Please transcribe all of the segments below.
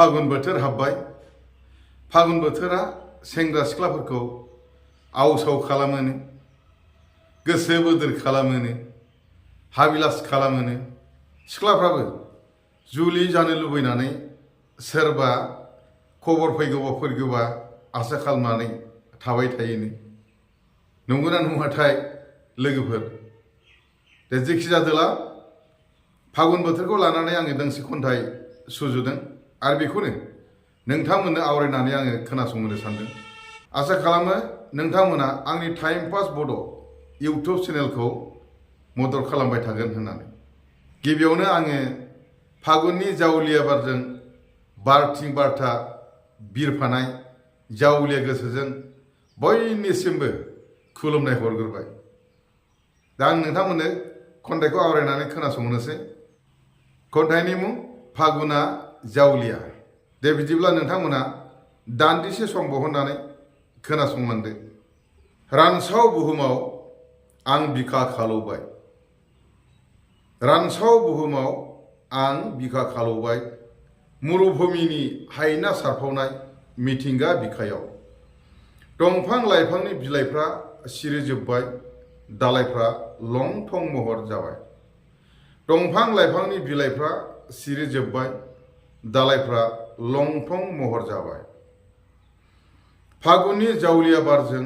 फागुन बोथोर हाबबाय। फागुन बोथोरा सेंग्रा सिख्लाफोरखौ आवसाव खालामोनो, गोसो बोदोर खालामोनो, हाबिलास खालामोनो। सिख्लाफ्राबो जुलि जानो लुबैनानै सोरबा खबर फैगौबा आसा खालामनानै थाबाय थायोनो। नंगौना नङाथाय लोगोफोर? दे जेखि जादोला फागुन बोथोरखौ लानानै आङो दोंसे खन्थाइ सुजुदों आरो बेखौनो नोंथांमोननो आवरायनानै आङो खोनासंहोनो सानदों। आसा खालामो नोंथांमोना आंनि टाइम पास बड' इउटुब चेनेलखौ मदद खालामबाय थागोन होननानै। गिबियावनो आङो फागुननि जावलिया बारजों बारथिं बारथा बिरफानाय जावलिया गोसोजों बयनिसिमबो खुलुमनाय हरग्रोबाय। दा आं नोंथांमोननो खन्थाइखौ आवरायनानै खोनासंहोनोसै। खन्थाइनि मुं फागुना जावलिया। दे बिदिब्ला नोंथांमोना दान्दिसे सम बहननानै खोनासंलांदो। रानसाव बुहुमाव आं बिखा खालौबाय, रानसाव बुहुमाव आं बिखा खालौबाय, मुरुभुमिनि हायना सारफावनाय मिथिंगा बिखायाव। दंफां लाइफांनि बिलाइफ्रा सिरिजोब्बाय, दालाइफ्रा लं थं महर जाबाय। दंफां लाइफांनि बिलाइफ्रा सिरिजोब्बाय, दालाइफ्रा लंथं महर जाबाय। फागुननि जावलिया बारजों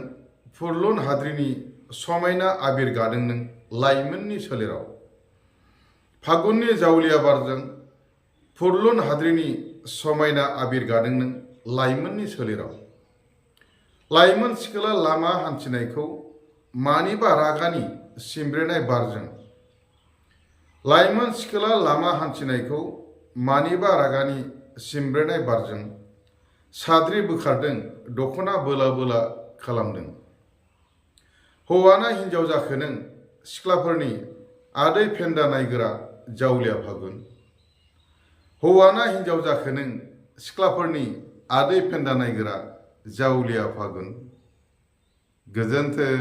फुरलुन हाद्रिनि समायना आबिर गादों नों लाइमोननि सोलेराव। फागुननि जावलिया बारजों फुरलुन हाद्रिनि समायना आबिर गादों नों लाइमोननि सोलेराव। लाइमोन सिख्ला लामा हान्थिनायखौ मानिबा रागानि सिमब्रेनाय बारजों, लाइमोन सिख्ला लामा हान्थिनायखौ मानिबा रागानि सिमब्रेनाय बारजों साद्रि बोखारदों, दख'ना बोला बोला खालामदों। हौवाना हिन्जाव जाखो नों सिख्लाफोरनि आदै फेन्दा नायगोरा जावलिया फागुन। हौवाना हिन्जाव जाखो नों सिख्लाफोरनि आदै फेन्दा नायगोरा जावलिया फागुन। गोजोन्थों।